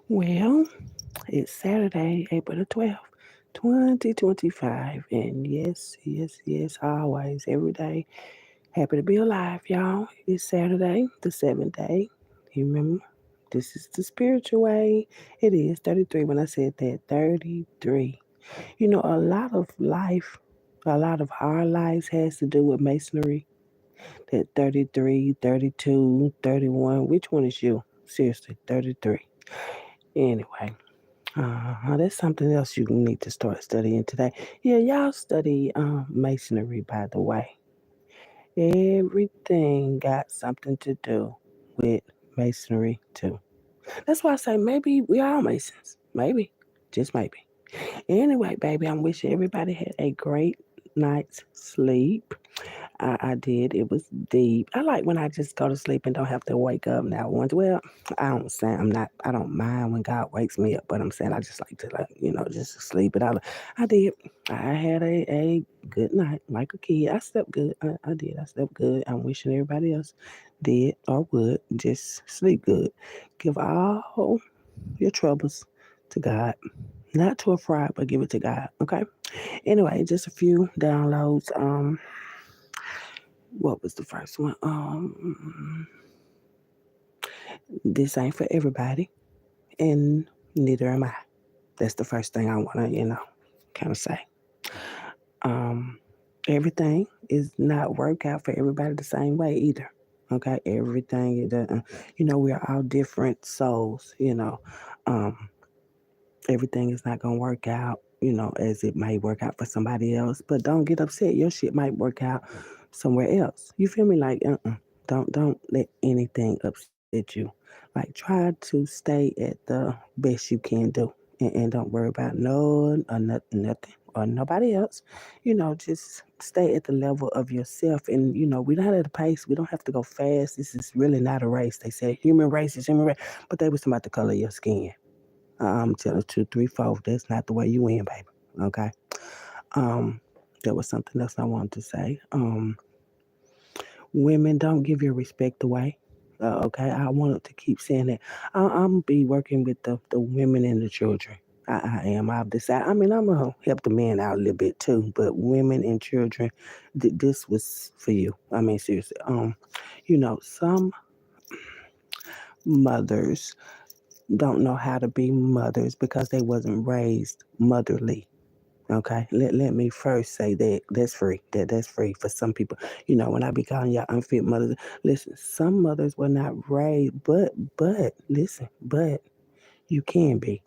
Well, it's Saturday, April the 12th, 2025. And yes, yes, yes, always, every day. Happy to be alive, y'all. It's Saturday, the seventh day. You remember? This is the spiritual way. It is 33 when I said that. 33. A lot of life, a lot of our lives has to do with masonry. That 33, 32, 31. Which one is you? Seriously, 33. Anyway. That's something else you need to start studying today. Yeah, y'all study masonry, by the way. Everything got something to do with masonry, too. That's why I say maybe we are masons. Maybe. Just maybe. Anyway, baby, I'm wishing everybody had a great night's sleep. I did. It was deep. I like when I just go to sleep and don't have to wake up now once. Well, I don't say I'm not, I don't mind when God wakes me up, but I'm saying I just like to, like, just sleep it out. I did. I had a good night like a kid. I slept good. I did. I slept good. I'm wishing everybody else did or would just sleep good. Give all your troubles to God. Not to a fry, but give it to God. Okay. Anyway, just a few downloads. What was the first one? This ain't for everybody, and neither am I. That's the first thing I want to, kind of say. Um, Everything is not work out for everybody the same way either. Okay, everything, we are all different souls. Um, Everything is not gonna work out, as it might work out for somebody else. But don't get upset. Your shit might work out somewhere else. You feel me? Like, don't let anything upset you. Like, try to stay at the best you can do, and don't worry about no or nothing or nobody else. Just stay at the level of yourself. And we're not at a pace. We don't have to go fast. This is really not a race. They say human race is human race, but they was talking about the color of your skin. I'm telling two, three, four. That's not the way you win, baby. Okay. Um, there was something else I wanted to say. Women, don't give your respect away. Okay, I wanted to keep saying that. I'm be working with the women and the children. I am. I've decided. I mean, I'm gonna help the men out a little bit too, but women and children, this was for you. I mean, seriously. Some mothers don't know how to be mothers because they wasn't raised motherly. Okay, let me first say that that's free. That's free for some people. When I be calling y'all unfit mothers, listen, some mothers were not raised, but listen, but you can be.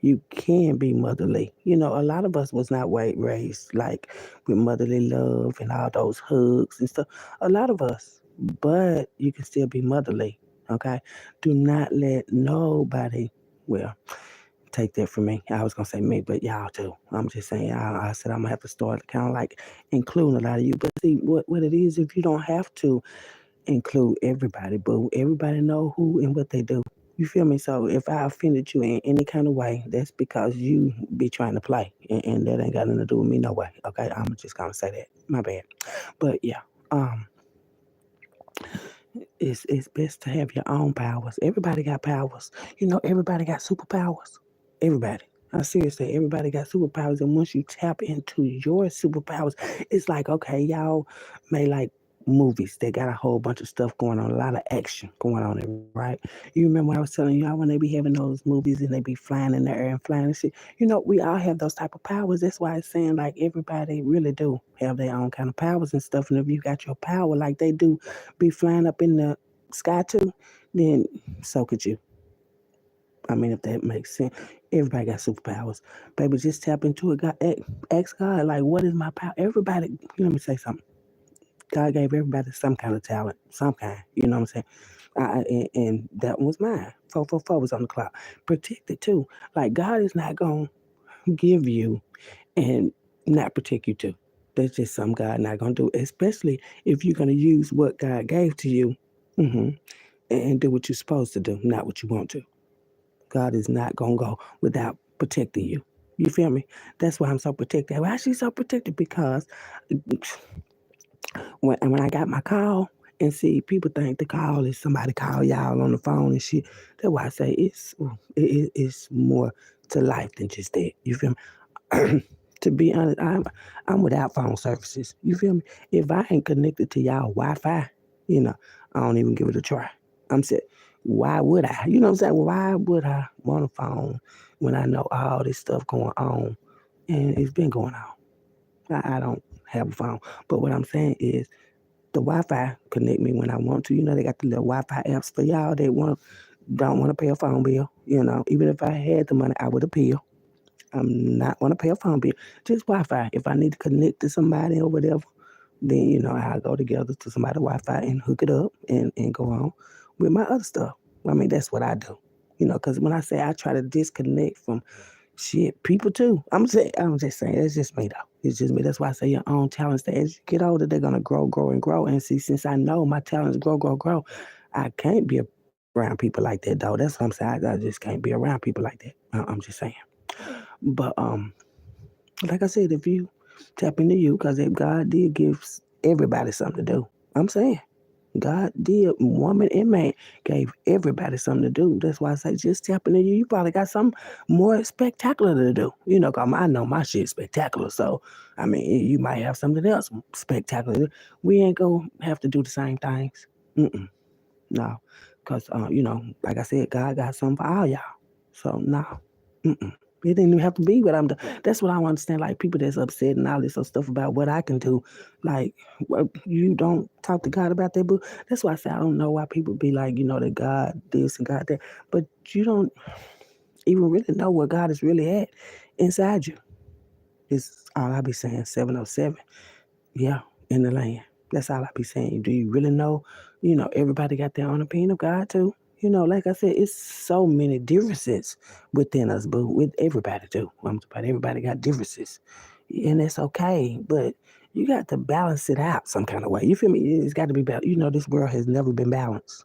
You can be motherly. A lot of us was not raised like with motherly love and all those hugs and stuff. A lot of us, but you can still be motherly. Okay, do not let nobody. Well, take that from me. I was gonna say me, but y'all too. I'm just saying. I said I'm gonna have to start kind of like including a lot of you. But see, what it is, if you don't have to include everybody, but everybody know who and what they do. You feel me? So if I offended you in any kind of way, that's because you be trying to play, and that ain't got nothing to do with me no way. Okay, I'm just gonna say that. My bad. But yeah, um, it's best to have your own powers. Everybody got powers. Everybody got superpowers. Everybody. I seriously, everybody got superpowers, and once you tap into your superpowers, it's like, okay, y'all may like movies. They got a whole bunch of stuff going on, a lot of action going on, right? You remember when I was telling y'all when they be having those movies and they be flying in the air and flying and shit. We all have those type of powers. That's why it's saying like everybody really do have their own kind of powers and stuff. And if you got your power like they do, be flying up in the sky too, then so could you. I mean, if that makes sense. Everybody got superpowers. Baby, just tap into it. God, ask God, like, what is my power? Everybody, let me say something. God gave everybody some kind of talent, some kind. You know what I'm saying? And that one was mine. 444 was on the clock. Protect it too. Like, God is not going to give you and not protect you too. That's just something God not going to do, especially if you're going to use what God gave to you, hmm and do what you're supposed to do, not what you want to. God is not going to go without protecting you. You feel me? That's why I'm so protected. Why she's so protected? Because when I got my call And see, people think the call is somebody call y'all on the phone and shit. That's why I say it's more to life than just that. You feel me? To be honest, I'm without phone services. You feel me? If I ain't connected to y'all Wi-Fi, you know, I don't even give it a try. I'm saying, why would I? You know what I'm saying? Why would I want a phone when I know all this stuff going on and it's been going on? I don't have a phone. But what I'm saying is the Wi-Fi connect me when I want to. You know, they got the little Wi-Fi apps for y'all that don't want to pay a phone bill. You know, even if I had the money, I would appeal. I'm not going to pay a phone bill. Just Wi-Fi. If I need to connect to somebody or whatever, then, you know, I'll go together to somebody's Wi-Fi and hook it up and go on with my other stuff. I mean, that's what I do. You know, because when I say I try to disconnect from shit, people too. I'm just saying, it's just me though. It's just me. That's why I say your own talents. That as you get older, they're gonna grow, grow, and grow. And see, since I know my talents grow, grow, grow, I can't be around people like that though. That's what I'm saying. I just can't be around people like that. I'm just saying. But like I said, if you tap into you, because if God did give everybody something to do, I'm saying God did, woman and man gave everybody something to do. That's why I say just tap into you. You probably got something more spectacular to do. You know, 'cause I know my shit's spectacular. So, I mean, you might have something else spectacular. We ain't going to have to do the same things. Mm-mm, no. Because, you know, like I said, God got something for all y'all. So, no. Mm-mm. It didn't even have to be what I'm doing. That's what I don't understand. Like people that's upset and all this other stuff about what I can do. Like, well, you don't talk to God about that, but that's why I say I don't know why people be like, you know, that God this and God that, but you don't even really know where God is really at inside you. It's all I be saying. 707, yeah, in the land. That's all I be saying. Do you really know? You know, everybody got their own opinion of God too. You know, like I said, it's so many differences within us, but with everybody too. I'm talking about everybody got differences. And it's okay. But you got to balance it out some kind of way. You feel me? It's got to be balanced. You know, this world has never been balanced.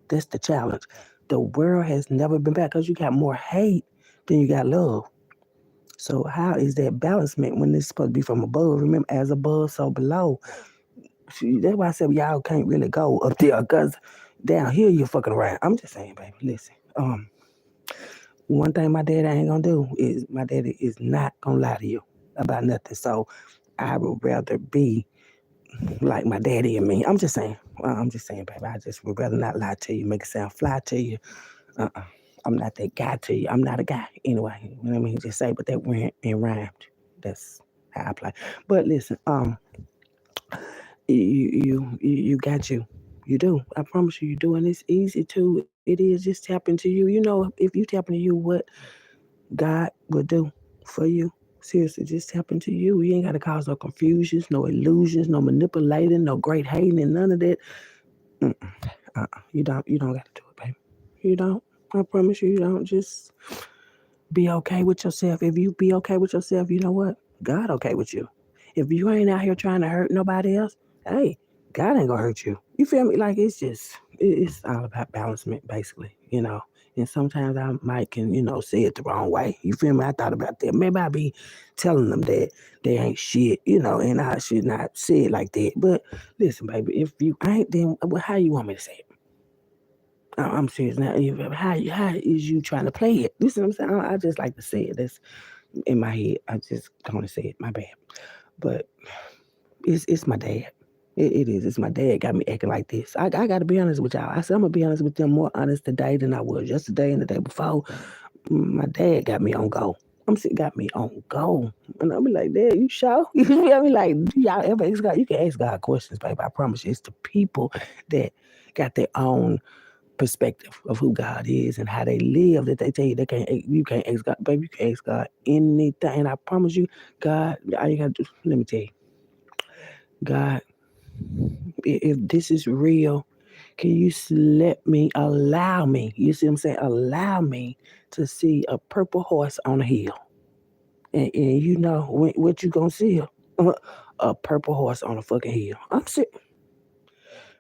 That's the challenge. The world has never been balanced because you got more hate than you got love. So how is that balancement when it's supposed to be from above? Remember, as above, so below. See, that's why I said y'all can't really go up there because down here you're fucking around. I'm just saying, baby. Listen, one thing my daddy ain't gonna do is my daddy is not gonna lie to you about nothing. So I would rather be like my daddy and me. I'm just saying, baby. I just would rather not lie to you, make it sound fly to you. Uh-uh. I'm not that guy to you. I'm not a guy anyway. You know what I mean? Just say, but that went and rhymed. That's how I play. But listen, you got you. You do. I promise you, you do, and it's easy too. It is just tap into you. You know, if you tap into you, what God will do for you. Seriously, just tap into you. You ain't got to cause no confusions, no illusions, no manipulating, no great hating, and none of that. Mm-mm. You don't. You don't got to do it, baby. You don't. I promise you, you don't. Just be okay with yourself. If you be okay with yourself, you know what? God okay with you. If you ain't out here trying to hurt nobody else, hey, God ain't gonna hurt you. You feel me? Like it's all about balancement, basically. You know. And sometimes I might can, you know, say it the wrong way. You feel me? I thought about that. Maybe I be telling them that they ain't shit, you know, and I should not say it like that. But listen, baby, if you ain't, then how you want me to say it? I'm serious now. How is you trying to play it? Listen, I'm saying I just like to say it. That's in my head. I just want to say it. My bad. But it's my dad. It is. It's my dad got me acting like this. I got to be honest with y'all. I said I'm gonna be honest with them, more honest today than I was yesterday and the day before. My dad got me on go. Got me on go, and I'm like, Dad, you sure? You feel me? Like, do y'all ever ask God? You can ask God questions, baby. I promise you, it's the people that got their own perspective of who God is and how they live that they tell you you can't ask God, baby, you can ask God anything. And I promise you, God, all you gotta do, let me tell you, God, if this is real, can you allow me, you see what I'm saying? Allow me to see a purple horse on a hill. And you know what you gonna see? A purple horse on a fucking hill. I'm sick.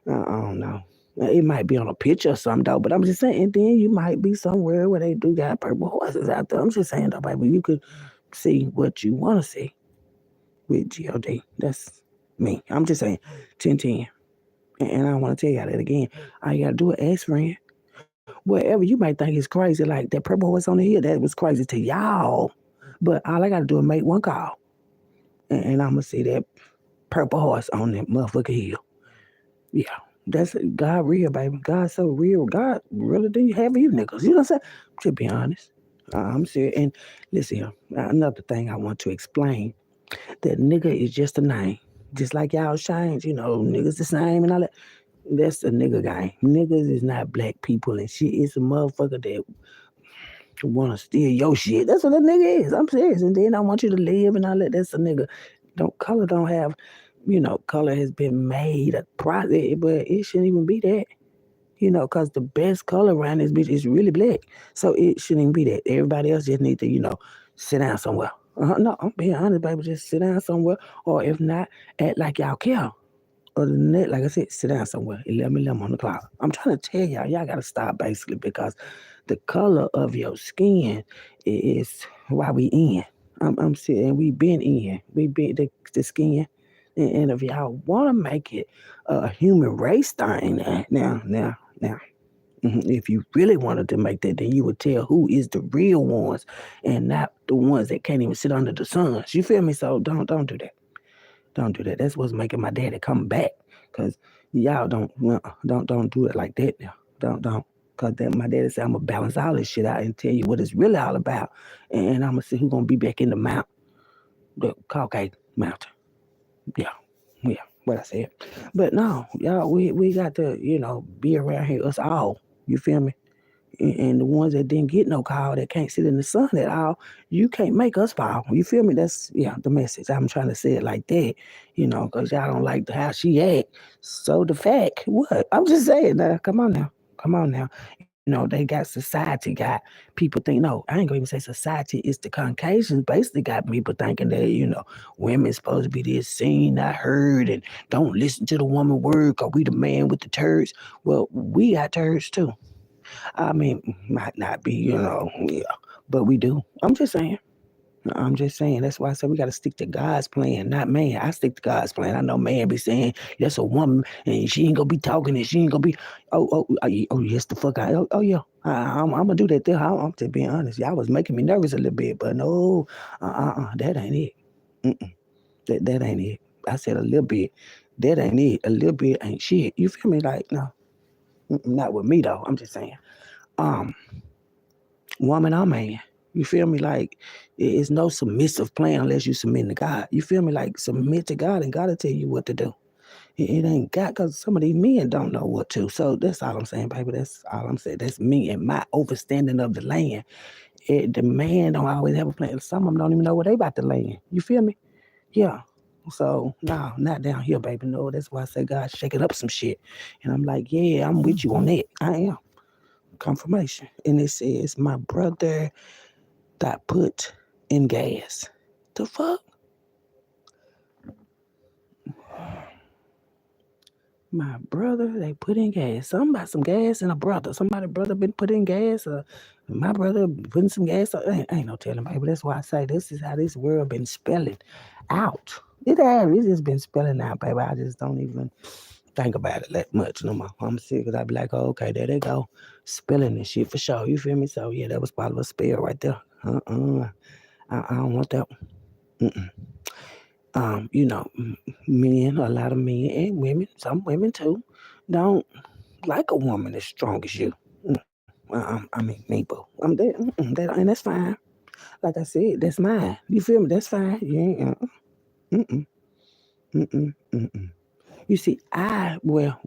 I don't know. It might be on a picture or something though, but I'm just saying. And then you might be somewhere where they do got purple horses out there. I'm just saying though, baby, you could see what you want to see with God. That's me. I'm just saying, 10-10. And I don't want to tell y'all that again. All you gotta do is ask friend. Whatever you might think is crazy, like that purple horse on the hill, that was crazy to y'all. But all I gotta do is make one call. And I'm gonna see that purple horse on that motherfucking hill. Yeah. That's God real, baby. God so real. God really do have you niggas. You know what I'm saying? To be honest. I'm serious. And listen here, another thing I want to explain that nigga is just a name. Just like y'all change, niggas the same and all that. That's a nigga game. Niggas is not black people and shit. It's a motherfucker that wanna steal your shit. That's what a nigga is. I'm serious. And then I want you to live and all that. That's a nigga. Color don't have, color has been made a product, but it shouldn't even be that. Because the best color around this bitch is really black. So it shouldn't even be that. Everybody else just need to, sit down somewhere. No, I'm being honest, baby. Just sit down somewhere. Or if not, act like y'all care. Other than that, like I said, sit down somewhere. 11 on the clock. I'm trying to tell y'all got to stop basically because the color of your skin is why we in. I'm saying we been in. We been the skin. And if y'all want to make it a human race thing, now, if you really wanted to make that, then you would tell who is the real ones and not the ones that can't even sit under the sun. You feel me? So don't do that. Don't do that. That's what's making my daddy come back. Cause y'all don't do it like that now. Don't. Cause then my daddy said I'm gonna balance all this shit out and tell you what it's really all about. And I'm gonna see who's gonna be back in the mountain. The Caucasus Mountain. Yeah. What I said. But no, y'all, we got to, be around here, us all. You feel me? And the ones that didn't get no call, that can't sit in the sun at all, you can't make us fall. You feel me? That's, the message. I'm trying to say it like that, because y'all don't like how she act. So the fact, what? I'm just saying, now, come on now. They got society, got people think, no, I ain't gonna even say society, it's the Caucasians basically got people thinking that, women's supposed to be this seen, not heard, and don't listen to the woman word, cause we the man with the turds. Well, we got turds too. I mean, might not be, but we do. I'm just saying. That's why I said we got to stick to God's plan, not man. I stick to God's plan. I know man be saying that's a woman and she ain't gonna be talking and she ain't gonna be. Yes, the fuck I. Yeah. I'm gonna do that there. I'm just being honest. Y'all was making me nervous a little bit, but no, that ain't it. Mm-mm. That ain't it. I said a little bit. That ain't it. A little bit ain't shit. You feel me? Like no, not with me though. I'm just saying. Um, woman or man. You feel me? Like it's no submissive plan unless you submit to God. You feel me? Like submit to God and God will tell you what to do. It ain't God because some of these men don't know what to. So that's all I'm saying, baby. That's all I'm saying. That's me and my overstanding of the land. The man don't always have a plan. Some of them don't even know where they about to land. You feel me? Yeah. So no, not down here, baby. No, that's why I say God shaking up some shit. And I'm like, yeah, I'm with you on that. I am. Confirmation. And it says my brother got put in gas. The fuck? My brother, they put in gas. Something about some gas and a brother. Somebody brother been put in gas, or my brother putting some gas. Ain't no telling, baby. That's why I say this is how this world been spelling out. It has. It's just been spelling out, baby. I just don't even think about it that much no more. I'm sick because I be like, oh, okay, there they go. Spelling this shit for sure. You feel me? So, yeah, that was part of a spell right there. I don't want that one. Mm-mm. Men, a lot of men and women, some women too, don't like a woman as strong as you. I mean, me, boo. I'm there, and that's fine. Like I said, that's mine. You feel me? That's fine. You ain't, mm-mm, mm-mm. You see,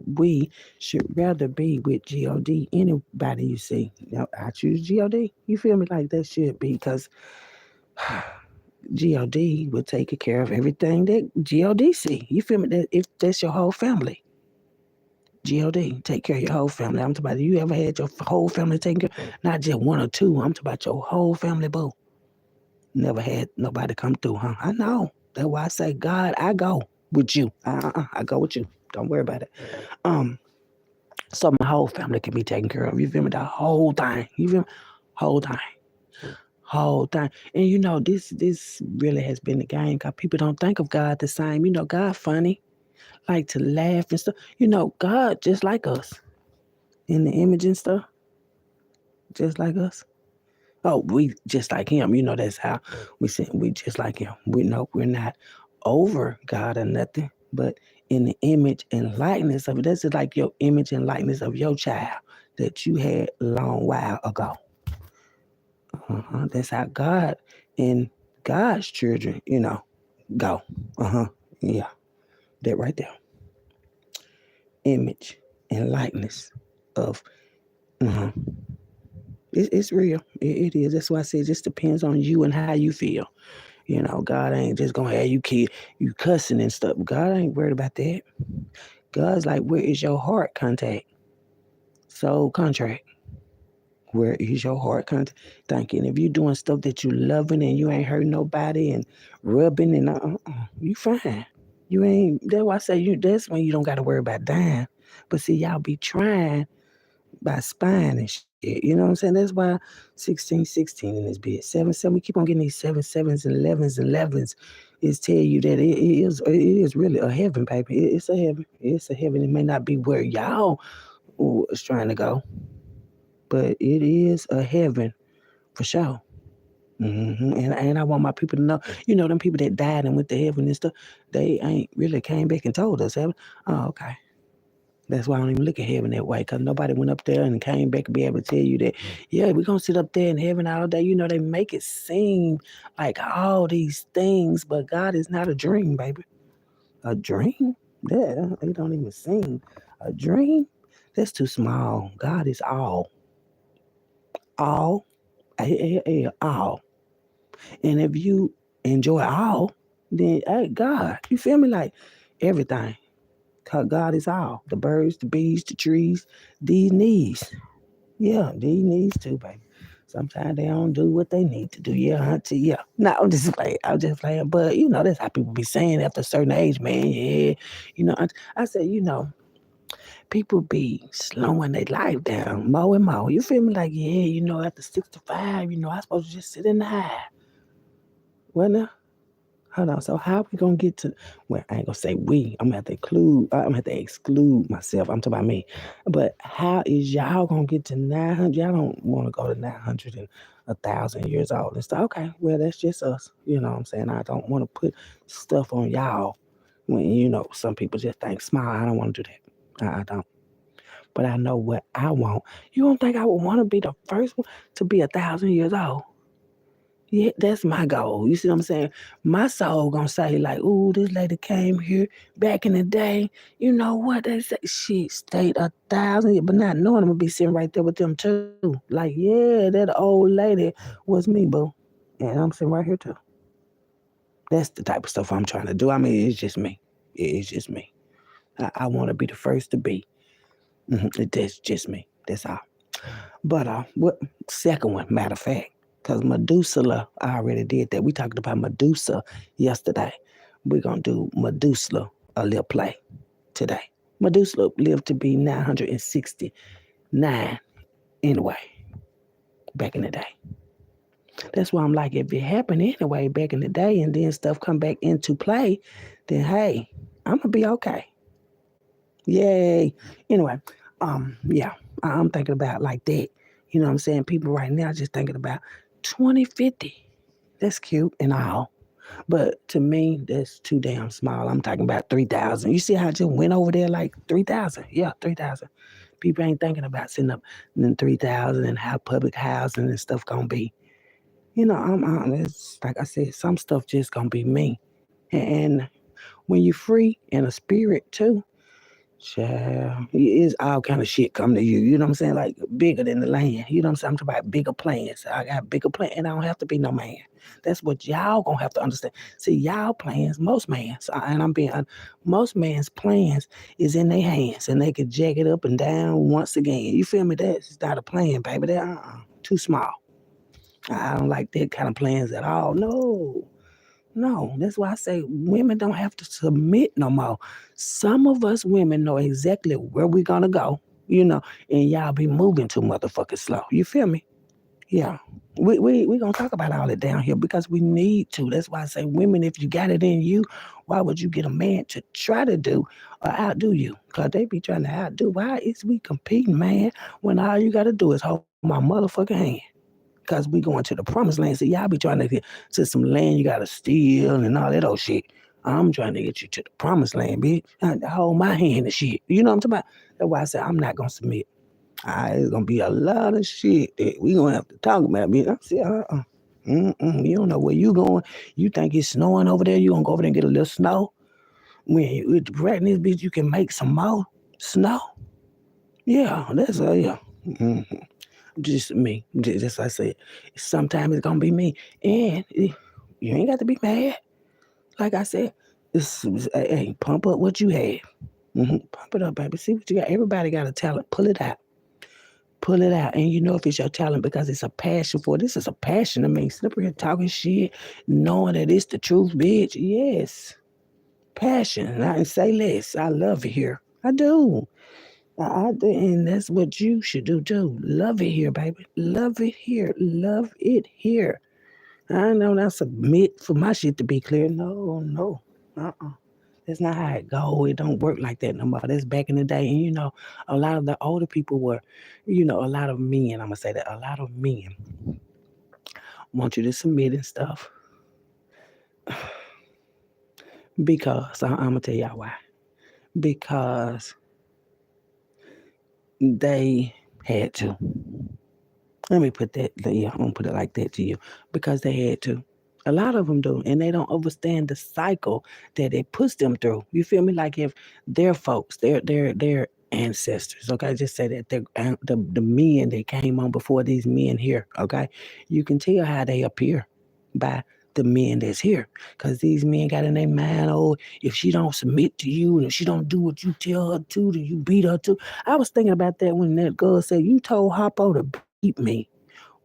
we should rather be with God. Anybody you see, I choose God. You feel me? Like that should be because God will take care of everything that God see. You feel me? That if that's your whole family, God take care of your whole family. I'm talking about you ever had your whole family taken care, not just one or two. I'm talking about your whole family, boo. Never had nobody come through, huh? I know. That's why I say, God, I go with you. I go with you. Don't worry about it. So my whole family can be taken care of. You feel me? The whole thing. You feel me? Whole thing. Whole time. And this really has been the game because people don't think of God the same. God funny. like to laugh and stuff. God just like us in the image and stuff, just like us. Oh, we just like him. That's how we say we just like him. We know we're not over God or nothing, but in the image and likeness of it. That's just like your image and likeness of your child that you had a long while ago. That's how God and God's children, go. Yeah, that right there. Image and likeness of. Uh-huh. It's real. It is. That's why I say it just depends on you and how you feel. God ain't just gonna have you cussing and stuff. God ain't worried about that. God's like, where is your heart contact? Soul contract. Where is your heart contact? Thank you. And if you're doing stuff that you loving and you ain't hurting nobody and rubbing and you fine. You ain't. That's why I say you. That's when you don't got to worry about dying. But see, y'all be trying by spying and shit. You know what I'm saying? That's why 16 in this bit. 7 7. We keep on getting these 7 7s and 11s and 11s. Is tell you that it is really a heaven, baby. It's a heaven. It's a heaven. It may not be where y'all is trying to go, but it is a heaven for sure. And I want my people to know, them people that died and went to heaven and stuff, they ain't really came back and told us, heaven. Oh, okay. That's why I don't even look at heaven that way, because nobody went up there and came back and be able to tell you that, yeah, we're going to sit up there in heaven all day. They make it seem like all these things, but God is not a dream, baby. A dream? Yeah, it don't even seem. A dream? That's too small. God is all. All. All. And if you enjoy all, then, hey, God, you feel me? Like everything. Cause God is all. The birds, the bees, the trees, these knees. Yeah, these knees too, baby. Sometimes they don't do what they need to do. Yeah, auntie. Yeah. No, I'm just playing. I'm just playing. But that's how people be saying after a certain age, man. Yeah. I said, people be slowing their life down more and more. You feel me? Like, yeah, after 65, I supposed to just sit in the high. What now? Hold on. So how we gonna get to? Well, I ain't gonna say we. I'm gonna have to include. I'm gonna have to exclude myself. I'm talking about me. But how is y'all gonna get to 900? Y'all don't want to go to 900 and 1,000 years old and stuff. Okay, well that's just us. You know what I'm saying? I don't want to put stuff on y'all when some people just think small. I don't want to do that. I don't. But I know what I want. You don't think I would want to be the first one to be 1,000 years old? Yeah, that's my goal. You see what I'm saying? My soul gonna say like, "Ooh, this lady came here back in the day. You know what they say? She stayed 1,000 years, but not knowing I'm gonna be sitting right there with them too. Like, yeah, that old lady was me, boo, and I'm sitting right here too. That's the type of stuff I'm trying to do. I mean, it's just me. It's just me. I want to be the first to be. That's just me. That's all. But what second one? Matter of fact. Because Medusa, I already did that. We talked about Medusa yesterday. We're going to do Medusa, a little play today. Medusa lived to be 969 anyway, back in the day. That's why I'm like, if it happened anyway back in the day and then stuff come back into play, then hey, I'm going to be okay. Yay. Anyway, yeah, I'm thinking about like that. You know what I'm saying? People right now just thinking about 2050. That's cute and all. But to me, that's too damn small. I'm talking about 3,000. You see how I just went over there like 3,000? Yeah, 3,000. People ain't thinking about sitting up in 3,000 and how public housing and stuff gonna be. It's, like I said, some stuff just gonna be me. And when you're free and a spirit too, child, it's all kind of shit come to you. You know what I'm saying? Like bigger than the land. You know what I'm saying? I'm talking about bigger plans. I got bigger plans, and I don't have to be no man. That's what y'all gonna have to understand. See, y'all plans, most man's, and I'm being, most man's plans is in their hands, and they can jack it up and down once again. You feel me? That's not a plan, baby. That too small. I don't like that kind of plans at all. No, that's why I say women don't have to submit no more. Some of us women know exactly where we're gonna go, and y'all be moving too motherfucking slow. You feel me? Yeah. We gonna talk about all that down here because we need to. That's why I say, women, if you got it in you, why would you get a man to try to do or outdo you? Because they be trying to outdo. Why is we competing, man, when all you got to do is hold my motherfucking hand? Because we going to the promised land. See, y'all be trying to get to some land you got to steal and all that old shit. I'm trying to get you to the promised land, bitch. Hold my hand and shit. You know what I'm talking about? That's why I said I'm not going to submit. It's gonna be a lot of shit that we gonna have to talk about. I see, you don't know where you going. You think it's snowing over there? You gonna go over there and get a little snow? When you right in this bitch, you can make some more snow. Yeah, that's yeah. Mm-hmm. Just me. Just like I said, sometimes it's gonna be me, and you ain't got to be mad. Like I said, hey, pump up what you have. Pump it up, baby. See what you got. Everybody got a talent. Pull it out. Pull it out. And you know if it's your talent because it's a passion for it. This is a passion to me. Slippery here talking shit, knowing that it's the truth, bitch. Yes. Passion. I didn't say less. I love it here. I do. I do. And that's what you should do too. Love it here, baby. Love it here. Love it here. I know that's a myth for my shit to be clear. No, no. Uh-uh. That's not how it go. It don't work like that no more. That's back in the day. And a lot of the older people were, a lot of men, I'm gonna say that, a lot of men want you to submit and stuff because I'm gonna tell y'all why. Because they had to. Let me put that, yeah, I'm gonna put it like that to you. Because they had to. A lot of them do, and they don't understand the cycle that it puts them through. You feel me? Like if their folks, their ancestors, okay, just say that the men that came on before these men here, okay, you can tell how they appear by the men that's here, because these men got in their mind, oh, if she don't submit to you and if she don't do what you tell her to, then you beat her to. I was thinking about that when that girl said, you told Harpo to beat me.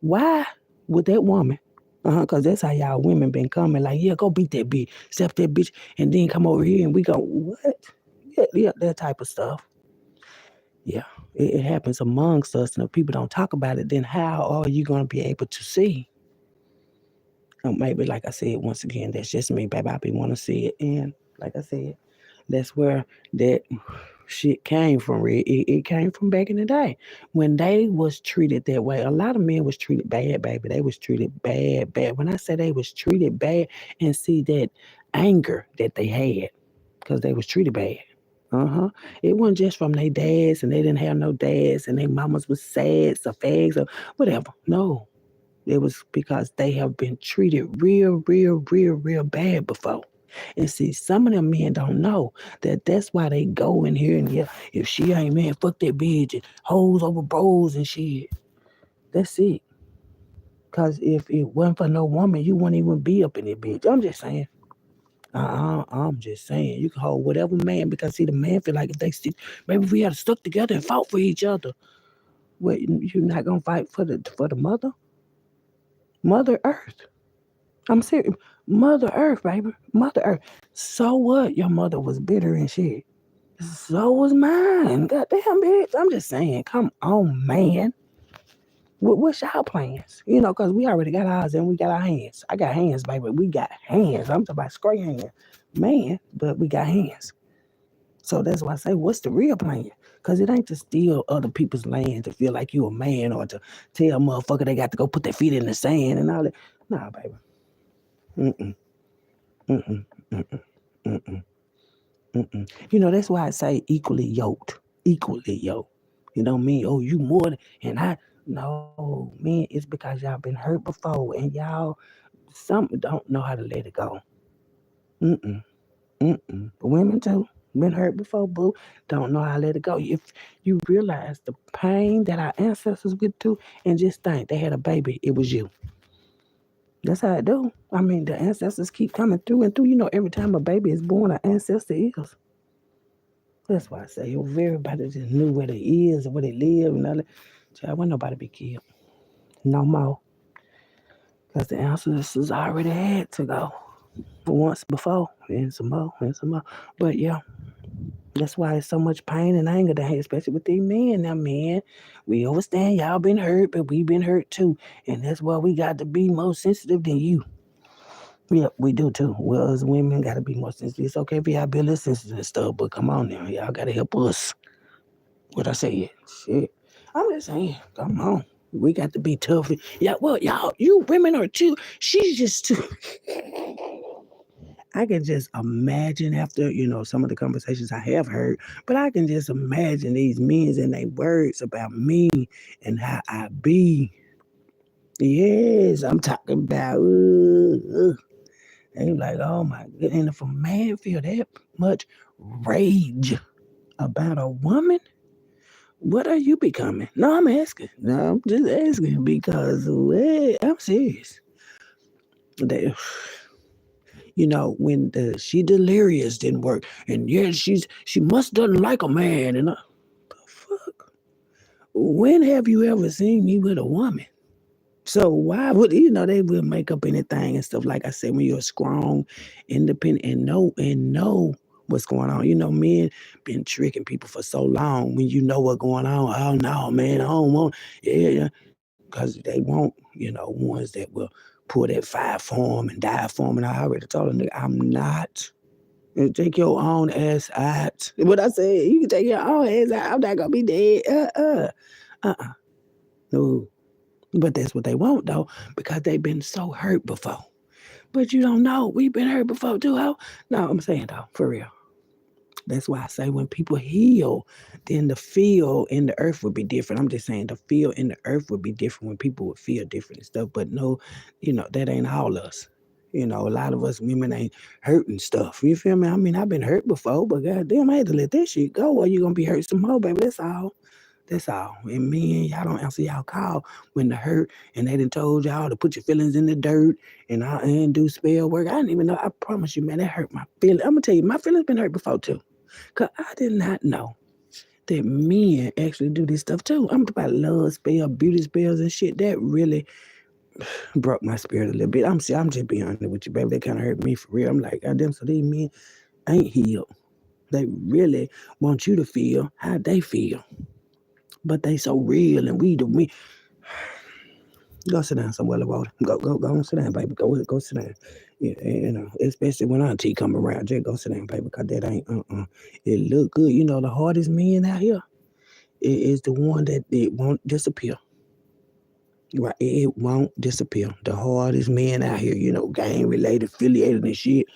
Why would that woman? Because that's how y'all women been coming. Like, yeah, go beat that bitch, accept that bitch, and then come over here and we go, what? Yeah, that type of stuff. Yeah, it happens amongst us. And if people don't talk about it, then how are you going to be able to see? Maybe, like I said, once again, that's just me, baby. I be want to see it. And like I said, that's where that shit came from. It came from back in the day when they was treated that way. A lot of men was treated bad, baby. They was treated bad, bad. When I say they was treated bad, and see that anger that they had because they was treated bad. It wasn't just from their dads, and they didn't have no dads, and their mamas was sad, or fags, or whatever. No, it was because they have been treated real, real, real, real bad before. And see, some of them men don't know that that's why they go in here and yeah, if she ain't man, fuck that bitch and hoes over bros and shit. That's it. Cause if it wasn't for no woman, you wouldn't even be up in that bitch. I'm just saying. I'm just saying. You can hold whatever man because see the man feel like if they stick, maybe if we had stuck together and fought for each other. What you're not gonna fight for the mother? Mother Earth. I'm serious. Mother Earth, baby. Mother Earth. So what? Your mother was bitter and shit. So was mine. Goddamn, bitch. I'm just saying. Come on, man. What's y'all plans? Because we already got ours and we got our hands. I got hands, baby. We got hands. I'm talking about straight hands. Man, but we got hands. So that's why I say, what's the real plan? Because it ain't to steal other people's land to feel like you a man or to tell a motherfucker they got to go put their feet in the sand and all that. Nah, baby. Mm-mm. Mm-mm. Mm-mm. Mm-mm. Mm-mm. That's why I say equally yoked. Equally yoked. You don't mean, oh, you more than, and I, no, man, it's because y'all been hurt before and y'all, some don't know how to let it go. Mm-mm. Mm-mm. Women too. Been hurt before, boo. Don't know how to let it go. If you realize the pain that our ancestors went through and just think they had a baby, it was you. That's how I do. I mean, the ancestors keep coming through and through. Every time a baby is born, an ancestor is. That's why I say if everybody just knew where they is and where they live and all that, child, wouldn't nobody be killed. No more. Because the ancestors already had to go once before and some more and some more. But yeah, That's why it's so much pain and anger down here, especially with these men. Now, men, we understand y'all been hurt, but we been hurt too. And that's why we got to be more sensitive than you. Yeah, we do too. Well, as women, got to be more sensitive. It's okay if y'all be a little sensitive and stuff, but come on now. Y'all got to help us. What I say? Shit. I'm just saying, come on. We got to be tough. Yeah, well, y'all, you women are too. She's just too. I can just imagine after, some of the conversations I have heard, but I can just imagine these men and their words about me and how I be. Yes, I'm talking about, they like, oh my goodness. And if a man feel that much rage about a woman, what are you becoming? No, I'm asking. No, I'm just asking because I'm serious. They, when She Delirious didn't work, and yeah, she must doesn't like a man, and the fuck. When have you ever seen me with a woman? So why would they will make up anything and stuff? Like I said, when you're strong, independent, and know what's going on. Men been tricking people for so long. When you know what's going on, oh no, man, I don't want, yeah, because they want, ones that will pull that fire for them and die for them. And I already told them, nigga, I'm not. You take your own ass out. What I said, you can take your own ass out. I'm not gonna be dead. No. But that's what they want though, because they've been so hurt before. But you don't know. We've been hurt before too, ho. No, I'm saying though, for real. That's why I say when people heal, then the feel in the earth would be different. I'm just saying the feel in the earth would be different when people would feel different and stuff. But no, that ain't all us. A lot of us women ain't hurting stuff. You feel me? I mean, I've been hurt before, but goddamn, I had to let that shit go, or you gonna be hurt some more, baby. That's all. That's all. And men, y'all don't answer y'all call when the hurt, and they done told y'all to put your feelings in the dirt and do spell work. I didn't even know. I promise you, man, that hurt my feelings. I'm gonna tell you, my feelings been hurt before too. Cause I did not know that men actually do this stuff too. I'm talking about love spell, beauty spells and shit. That really broke my spirit a little bit. I'm just being honest with you, baby. That kind of hurt me for real. I'm like, goddamn, so these men ain't healed. They really want you to feel how they feel. But they so real, and we go sit down somewhere, water. Go and sit down, baby. Go sit down. Yeah, especially when auntie come around, just go sit down, baby, because that ain't it look good. The hardest men out here is the one that it won't disappear. Right, it won't disappear. The hardest men out here, gang related, affiliated and shit.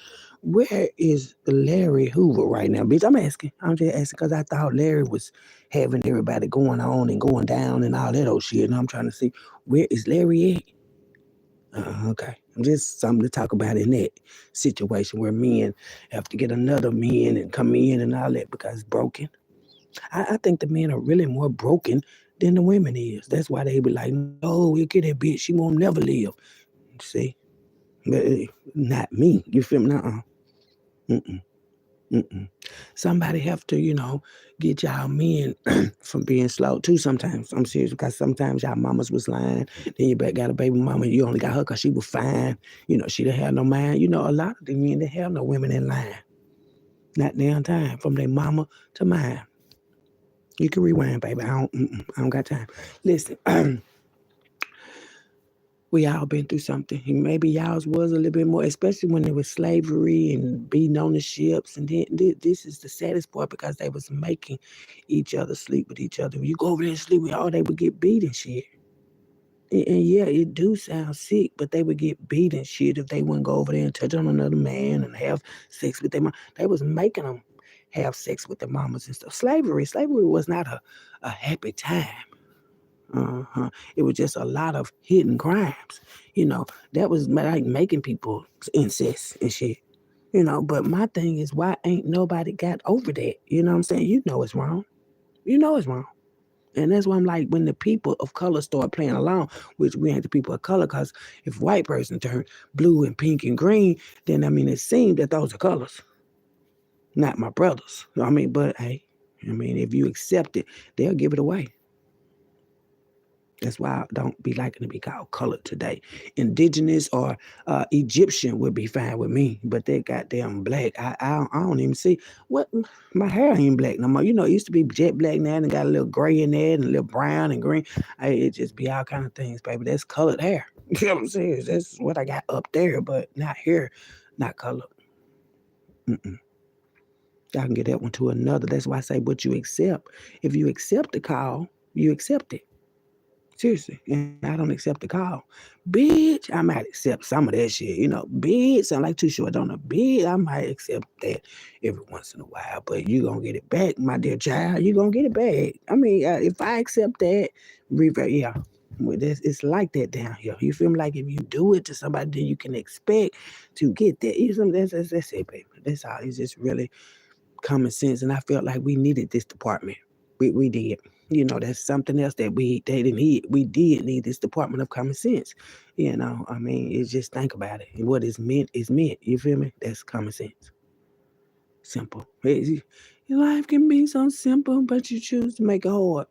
Where is Larry Hoover right now, bitch? I'm asking. I'm just asking because I thought Larry was having everybody going on and going down and all that old shit. And I'm trying to see, where is Larry at? Okay. Just something to talk about in that situation where men have to get another man and come in and all that because it's broken. I think the men are really more broken than the women is. That's why they be like, no, we'll get that bitch. She won't never live. See? But not me. You feel me? Nuh-uh. Mm-mm. Mm-mm. Somebody have to, get y'all men from being slow too sometimes. I'm serious because sometimes y'all mamas was lying. Then you got a baby mama. You only got her because she was fine. She didn't have no mind. A lot of the men, they have no women in line. Not damn time. From their mama to mine. You can rewind, baby. I don't got time. Listen, we all been through something. And maybe y'all's was a little bit more, especially when there was slavery and beating on the ships. And then this is the saddest part because they was making each other sleep with each other. When you go over there and sleep with all, they would get beat and shit. And yeah, it do sound sick, but they would get beat and shit if they wouldn't go over there and touch on another man and have sex with them. They was making them have sex with their mamas and stuff. Slavery was not a happy time. It was just a lot of hidden crimes. That was like making people incest and shit. But my thing is, why ain't nobody got over that? You know what I'm saying? It's wrong. It's wrong. And that's why I'm like, when the people of color start playing along, which we ain't the people of color, because if a white person turn blue and pink and green, then it seems that those are colors, not my brothers. But hey, if you accept it, they'll give it away. That's why I don't be liking to be called colored today. Indigenous or Egyptian would be fine with me, but that goddamn black, I don't even see what my hair ain't black no more. It used to be jet black now and it got a little gray in there and a little brown and green. It just be all kind of things, baby. That's colored hair. You know what I'm saying? That's what I got up there, but not here, not colored. Mm-mm. Y'all can get that one to another. That's why I say what you accept. If you accept the call, you accept it. Seriously, and I don't accept the call. Bitch, I might accept some of that shit. Bitch sound like too short on a bitch. I might accept that every once in a while, but you gonna get it back, my dear child. You gonna get it back. I mean, if I accept that, yeah, it's like that down here. You feel me? Like if you do it to somebody, then you can expect to get that. That's it, baby. That's all. It's just really common sense, and I felt like we needed this department. We did. That's something else that they didn't need. We did need this department of common sense. I mean, it's just think about it. What is meant is meant. You feel me? That's common sense. Simple. Life can be so simple, but you choose to make it hard.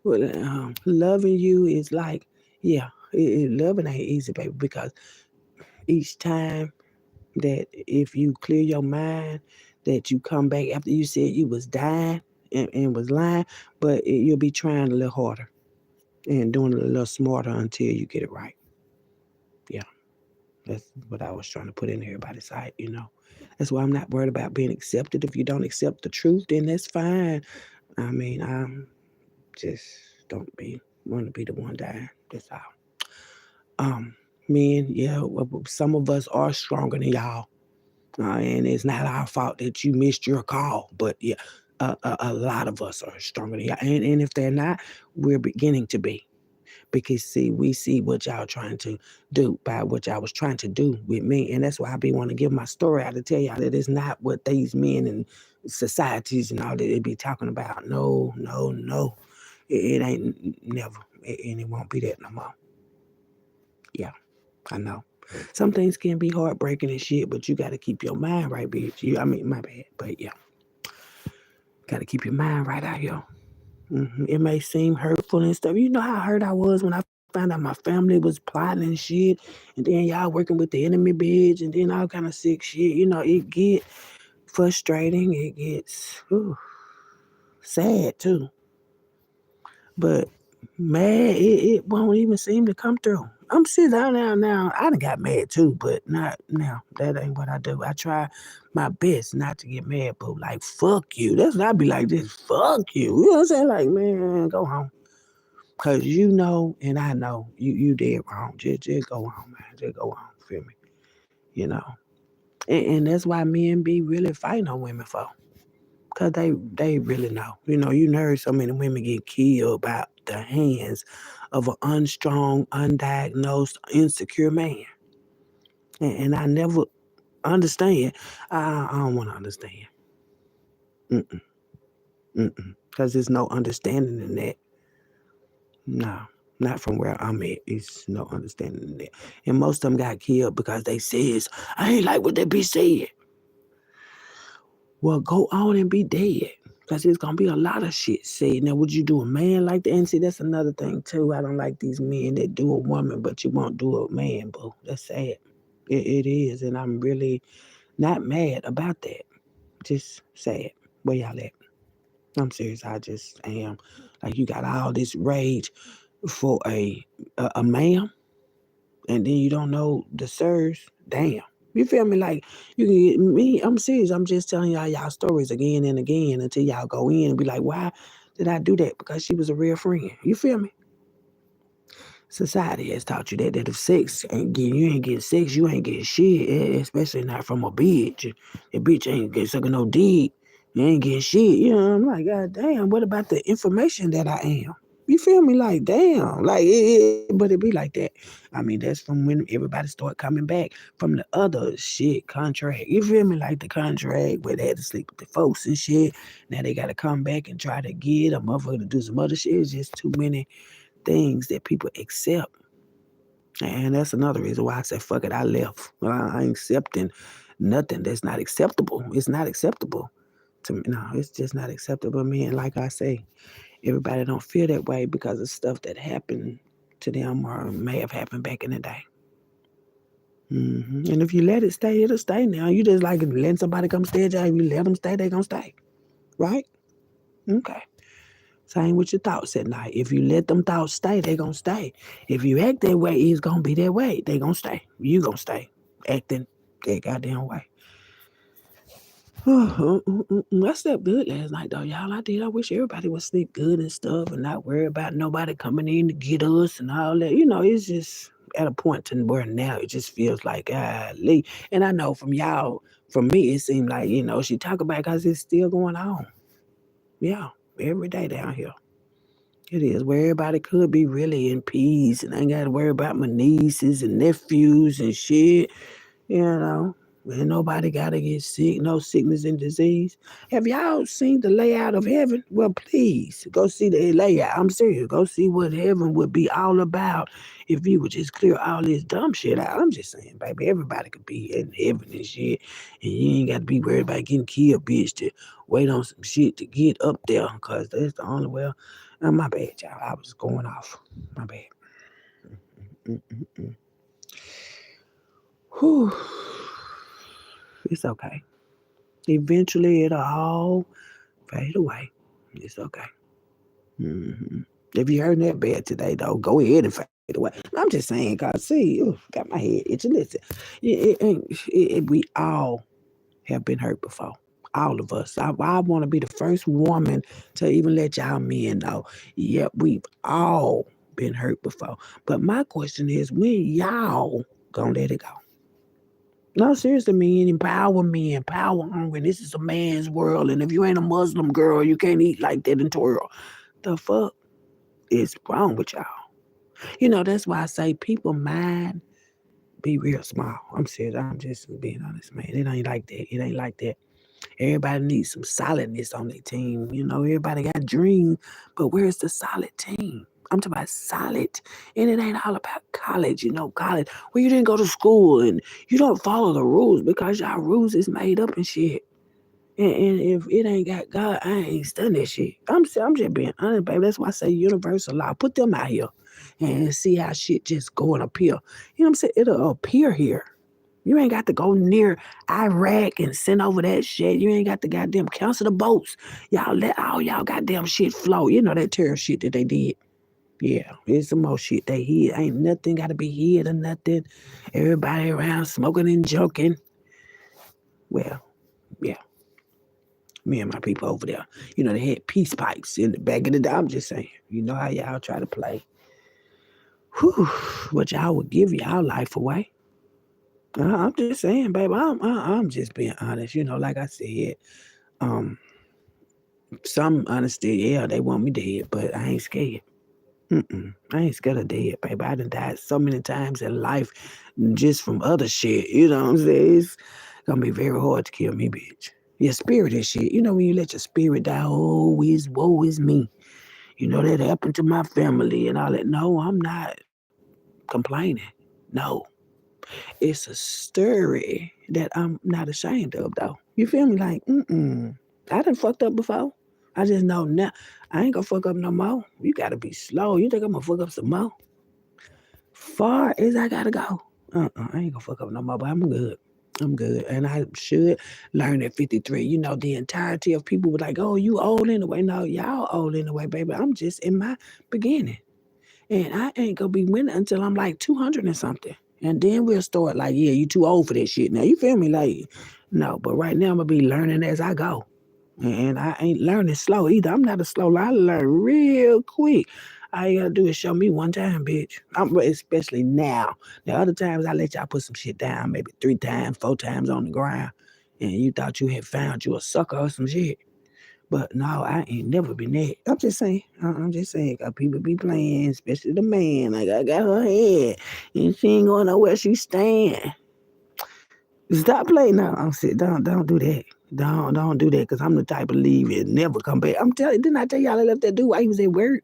Well, loving you is like, yeah, loving ain't easy, baby, because each time that if you clear your mind, that you come back after you said you was dying and was lying, but you'll be trying a little harder and doing it a little smarter until you get it right. Yeah, that's what I was trying to put in everybody's side. That's why I'm not worried about being accepted. If you don't accept the truth, then that's fine. I mean, I'm just don't be want to be the one dying. That's all. Men, yeah, some of us are stronger than y'all. And it's not our fault that you missed your call, but yeah, a lot of us are stronger than y'all. And if they're not, we're beginning to be. Because see, we see what y'all trying to do by what y'all was trying to do with me. And that's why I be want to give my story out to tell y'all that it's not what these men and societies and all that they be talking about. No, no, no. It ain't never. And it won't be that no more. Yeah, I know. Some things can be heartbreaking and shit, but you got to keep your mind right, bitch. I mean, my bad, but yeah, got to keep your mind right out here. It may seem hurtful and stuff. You know how hurt I was when I found out my family was plotting and shit, and then y'all working with the enemy, bitch, and then all kind of sick shit. It get frustrating. It gets sad too. But mad, it won't even seem to come through. I'm sitting down now. I done got mad too, but not now. That ain't what I do. I try my best not to get mad, but like, fuck you. That's what I be like this. Fuck you. You know what I'm saying? Like, man, go home. Cause and I know you did wrong. Just go on, man. Just go on. Feel me? You know. And that's why men be really fighting on women for. Cause they really know. You heard so many women get killed by the hands of an unstrong, undiagnosed, insecure man. And I never understand. I don't want to understand. Mm-mm, mm-mm. Cause there's no understanding in that. No, not from where I'm at. It's no understanding in that. And most of them got killed because they says, I ain't like what they be saying. Well, go on and be dead. Because there's going to be a lot of shit said. Now, would you do a man like that? And see, that's another thing, too. I don't like these men that do a woman, but you won't do a man, boo. That's sad. It is. And I'm really not mad about that. Just sad. Where y'all at? I'm serious. I just am. Like, you got all this rage for a man, and then you don't know the sirs. Damn. You feel me? Like you can get me. I'm serious. I'm just telling y'all stories again and again until y'all go in and be like, why did I do that? Because she was a real friend. You feel me? Society has taught you that if sex ain't getting you ain't getting sex, you ain't getting shit. Especially not from a bitch. A bitch ain't getting sucking no dick. You ain't getting shit. I'm like, God damn. What about the information that I am? You feel me? Like, damn. Like, but it be like that. I mean, that's from when everybody start coming back from the other shit contract. You feel me? Like the contract where they had to sleep with the folks and shit. Now they got to come back and try to get a motherfucker to do some other shit. It's just too many things that people accept. And that's another reason why I said, fuck it, I left. Well, I ain't accepting nothing that's not acceptable. It's not acceptable to me. No, it's just not acceptable, man. Like I say, Everybody don't feel that way because of stuff that happened to them or may have happened back in the day. And if you let it stay, it'll stay now. You just like letting somebody come stay at your house. If you let them stay, they gonna stay. Right? Okay. Same with your thoughts at night. If you let them thoughts stay, they gonna stay. If you act that way, it's gonna be that way. They gonna stay. You gonna stay acting that goddamn way. I slept good last night though, y'all. I did. I wish everybody would sleep good and stuff and not worry about nobody coming in to get us and all that. It's just at a point to where now it just feels like golly. And I know from y'all, from me, it seemed like, she talk about it because it's still going on. Yeah, every day down here. It is where everybody could be really in peace and I ain't got to worry about my nieces and nephews and shit, and nobody got to get sick, no sickness and disease. Have y'all seen the layout of heaven? Well, please go see the layout. I'm serious. Go see what heaven would be all about if you would just clear all this dumb shit out. I'm just saying, baby, everybody could be in heaven and shit, and you ain't got to be worried about getting killed, bitch, to wait on some shit to get up there, because that's the only way. My bad, y'all. I was going off. My bad. Whew. It's okay. Eventually, it'll all fade away. It's okay. If you heard that bad today, though, go ahead and fade away. I'm just saying, cause see, got my head itching. Listen, we all have been hurt before. All of us. I want to be the first woman to even let y'all men know. Yep, we've all been hurt before. But my question is, when y'all gonna let it go? No, seriously, men, power hungry. This is a man's world. And if you ain't a Muslim girl, you can't eat like that in the world. The fuck is wrong with y'all? That's why I say people mind be real small. I'm serious. I'm just being honest, man. It ain't like that. It ain't like that. Everybody needs some solidness on their team. Everybody got dreams, but where's the solid team? I'm talking about solid. And it ain't all about college, college where you didn't go to school and you don't follow the rules because y'all rules is made up and shit. And if it ain't got God, I ain't studying that shit. I'm just being honest, baby. That's why I say universal law. Put them out here and see how shit just go and appear. You know what I'm saying? It'll appear here. You ain't got to go near Iraq and send over that shit. You ain't got to goddamn cancel the boats. Y'all let all y'all goddamn shit flow. That terror shit that they did. Yeah, it's some more shit they hid. Ain't nothing got to be hid or nothing. Everybody around smoking and joking. Well, yeah. Me and my people over there, they had peace pipes in the back of the day. I'm just saying, how y'all try to play. Whew, but y'all would give y'all life away. I'm just saying, baby. I'm just being honest. Like I said, some honesty, yeah, they want me dead, but I ain't scared. I ain't scared of dead, baby. I done died so many times in life just from other shit. You know what I'm saying? It's gonna be very hard to kill me, bitch. Your spirit is shit. When you let your spirit die, woe is me. That happened to my family and all that. No, I'm not complaining. No. It's a story that I'm not ashamed of, though. You feel me? Like, I done fucked up before. I just know now I ain't gonna fuck up no more. You gotta be slow. You think I'm gonna fuck up some more? Far as I gotta go. I ain't gonna fuck up no more, but I'm good. I'm good. And I should learn at 53. The entirety of people were like, oh, you old anyway. No, y'all old anyway, baby. I'm just in my beginning. And I ain't gonna be winning until I'm like 200 and something. And then we'll start like, yeah, you too old for that shit. Now, you feel me? Like, no, but right now I'm going to be learning as I go. And I ain't learning slow either. I'm not a slow learner. I learn real quick. All you got to do is show me one time, bitch. Especially now. The other times I let y'all put some shit down, maybe 3 times, 4 times on the ground. And you thought you had found you a sucker or some shit. But no, I ain't never been that. I'm just saying. Cause people be playing, especially the man. Like, I got her head. And she ain't going nowhere she stand. Stop playing now. I'm saying, don't do that. Don't do that. Because I'm the type of leave and never come back. I'm telling you, didn't I tell y'all I left that dude while he was at work?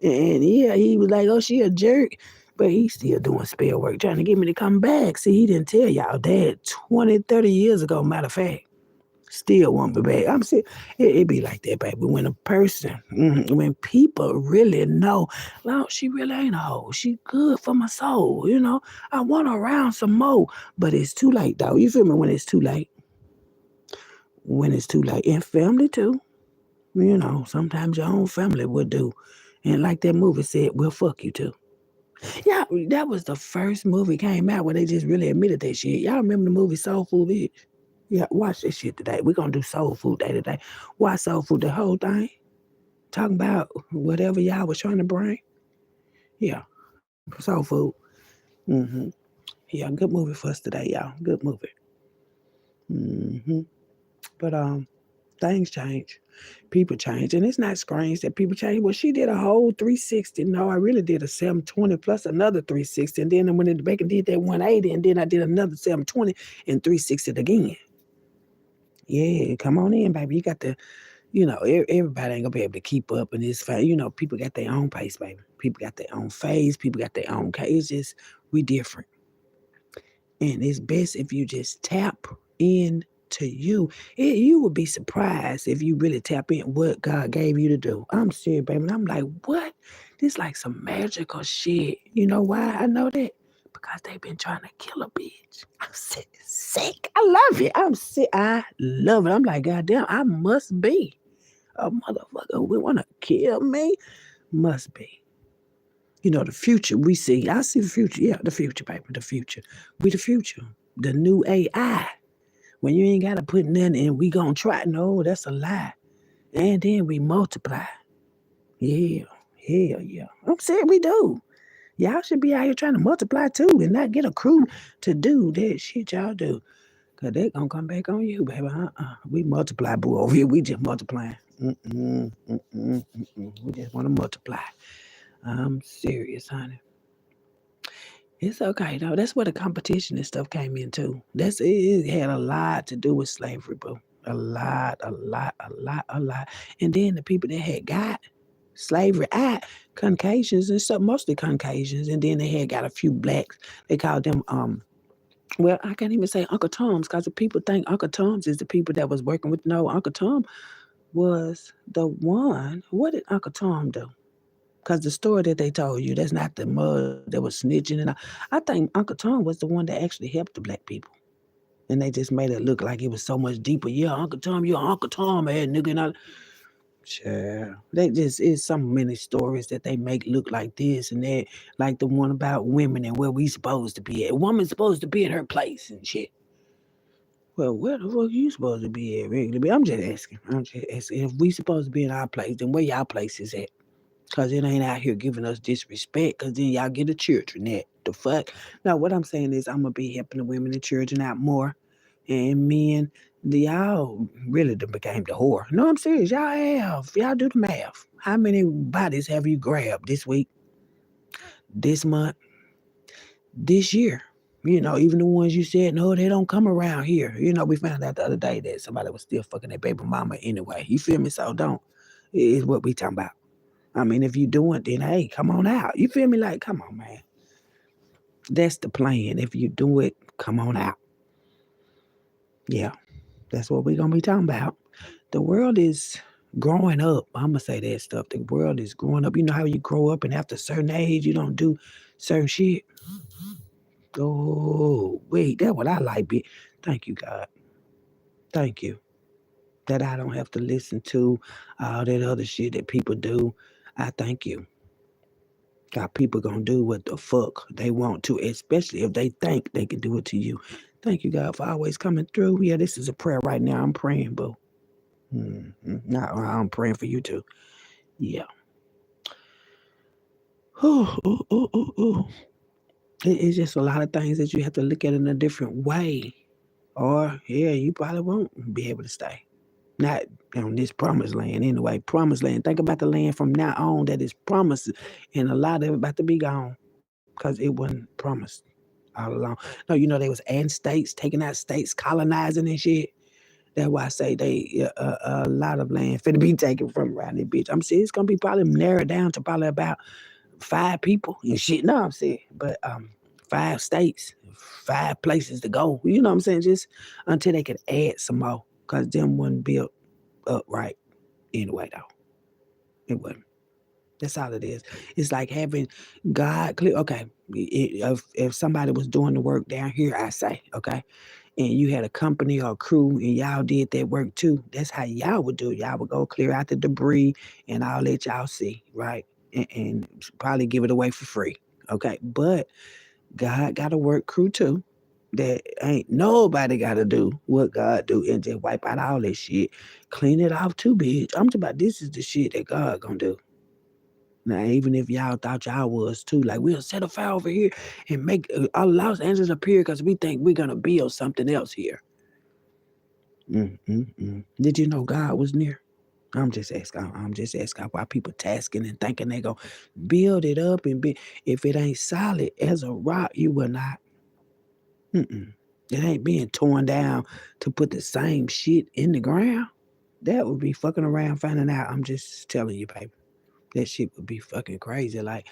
And yeah, he was like, oh, she a jerk. But he's still doing spell work, trying to get me to come back. See, he didn't tell y'all that 20, 30 years ago, matter of fact. Still want me back. I'm saying it be like that, baby. When a person, when people really know, no, she really ain't a hoe. She good for my soul, I want her around some more. But it's too late, though. You feel me? When it's too late. When it's too late. And family, too. Sometimes your own family would do. And like that movie said, we'll fuck you, too. Yeah, that was the first movie came out where they just really admitted that shit. Y'all remember the movie Soul Food, bitch? Yeah, watch this shit today. We're gonna do Soul Food Day today. Why Soul Food? The whole thing. Talking about whatever y'all was trying to bring. Yeah, Soul Food. hmm Yeah, good movie for us today, y'all. Good movie. hmm But things change. People change. And it's not strange that people change. Well, she did a whole 360. No, I really did a 720 plus another 360. And then I went back and did that 180. And then I did another 720 and 360 again. Yeah, come on in, baby. You got to, everybody ain't gonna be able to keep up, and it's fine. People got their own pace, baby. People got their own phase. People got their own case. It's just we different, and it's best if you just tap in to you. You would be surprised if you really tap in what God gave you to do. I'm serious, baby. And I'm like, what? This like some magical shit. You know why I know that? Because they've been trying to kill a bitch. I'm sick. I love it. I'm sick. I love it. I'm like, goddamn, I must be a motherfucker. We want to kill me? Must be. The future we see. I see the future. Yeah, the future, baby. The future. We the future. The new AI. When you ain't got to put nothing in, we gonna try. No, that's a lie. And then we multiply. Yeah. Hell yeah. I'm saying we do. Y'all should be out here trying to multiply too and not get a crew to do that shit y'all do. Cause they gonna come back on you, baby. We multiply, boo, over here. We just multiplying. We just want to multiply. I'm serious, honey. It's okay though. That's where the competition and stuff came in too. It had a lot to do with slavery, boo. A lot. And then the people that had got slavery Caucasians and stuff, mostly Caucasians, and then they had got a few blacks. They called them well, I can't even say Uncle Tom's because the people think Uncle Tom's is the people that was working with. No, Uncle Tom was the one. What did Uncle Tom do? Because the story that they told you, that's not the mud that was snitching. And I think Uncle Tom was the one that actually helped the black people. And they just made it look like it was so much deeper. Yeah, Uncle Tom, you're Uncle Tom, man, nigga. And sure. They just is so many stories that they make look like this and that, like the one about women and where we supposed to be at. A woman's supposed to be in her place and shit. Well, where the fuck you supposed to be at, regularly? I'm just asking. If we supposed to be in our place, then where y'all place is at? Cause it ain't out here giving us disrespect. Cause then y'all get the children that the fuck. No, what I'm saying is I'm gonna be helping the women and children out more, and men. Y'all really done became the whore. No, I'm serious. Y'all have. Y'all do the math. How many bodies have you grabbed this week, this month, this year? Even the ones you said, no, they don't come around here. We found out the other day that somebody was still fucking their baby mama anyway. You feel me? So don't. Is what we talking about. I mean, if you do it, then hey, come on out. You feel me? Like, come on, man. That's the plan. If you do it, come on out. Yeah, that's what we're gonna be talking about. The world is growing up. I'm gonna say that stuff. The world is growing up. You know how you grow up and after a certain age, you don't do certain shit. Oh, wait, that's what I like. Thank you, God. Thank you. That I don't have to listen to all that other shit that people do. I thank you. God, people gonna do what the fuck they want to, especially if they think they can do it to you. Thank you, God, for always coming through. Yeah, this is a prayer right now. I'm praying, boo. Nah, I'm praying for you too. Yeah. Ooh, ooh, ooh, ooh, ooh. It's just a lot of things that you have to look at in a different way. Or, yeah, you probably won't be able to stay. Not on this promised land anyway. Promised land. Think about the land from now on that is promised, and a lot of it about to be gone because it wasn't promised all along. No, they was adding states, taking out states, colonizing and shit. That's why I say a lot of land finna be taken from around this bitch. I'm saying it's gonna be probably narrowed down to probably about 5 people and shit. No, I'm saying, but 5 states, 5 places to go. You know what I'm saying? Just until they can add some more. because them wasn't built upright anyway, though. It wasn't. That's all it is. It's like having God clear. Okay, if somebody was doing the work down here, I say, okay, and you had a company or a crew and y'all did that work too, that's how y'all would do it. Y'all would go clear out the debris and I'll let y'all see, right? And probably give it away for free. Okay. But God got a work crew too. That ain't nobody gotta do what God do and just wipe out all that shit. Clean it off too, bitch. I'm talking about this is the shit that God gonna do. Now, even if y'all thought y'all was too, like we'll set a fire over here and make Los Angeles appear because we think we're gonna build something else here. Did you know God was near? I'm just asking. I'm just asking why people tasking and thinking they gonna build it up and be. If it ain't solid as a rock, you will not. It ain't being torn down to put the same shit in the ground. That would be fucking around finding out. I'm just telling you, baby. That shit would be fucking crazy. Like,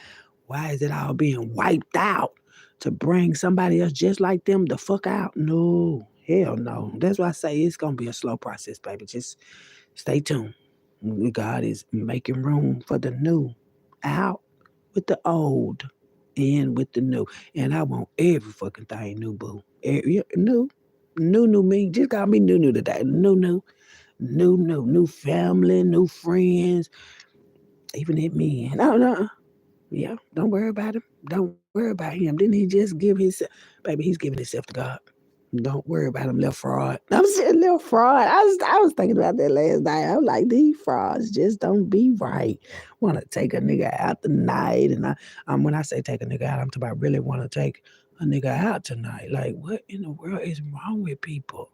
why is it all being wiped out to bring somebody else just like them the fuck out? No, hell no. That's why I say it's gonna be a slow process, baby. Just stay tuned. God is making room for the new, out with the old, in with the new. And I want every fucking thing new, boo. New me. Just call me new today. New family, new friends. Even at me. No. Yeah, don't worry about him. Don't worry about him. Didn't he just give himself? Baby, he's giving himself to God. Don't worry about him, little fraud. I'm saying little fraud. I was thinking about that last night. I'm like, these frauds just don't be right. Want to take a nigga out tonight, and when I say take a nigga out, I'm talking about really want to take a nigga out tonight. Like, what in the world is wrong with people?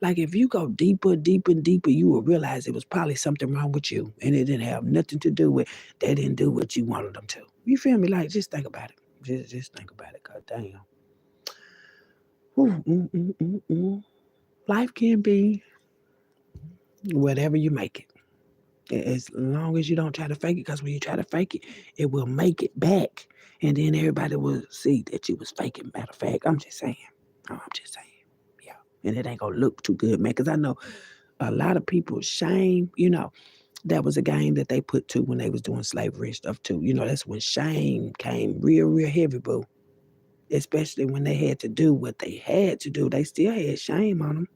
Like, if you go deeper, you will realize it was probably something wrong with you, and it didn't have nothing to do with they didn't do what you wanted them to. You feel me? Like, just think about it. Just think about it. God damn. Life can be whatever you make it. As long as you don't try to fake it, because when you try to fake it, it will make it back. And then everybody will see that you was faking. Matter of fact, I'm just saying. Oh, I'm just saying. Yeah. And it ain't going to look too good, man. Because I know a lot of people shame, that was a game that they put to when they was doing slavery and stuff too. That's when shame came real heavy, boo. Especially when they had to do what they had to do. They still had shame on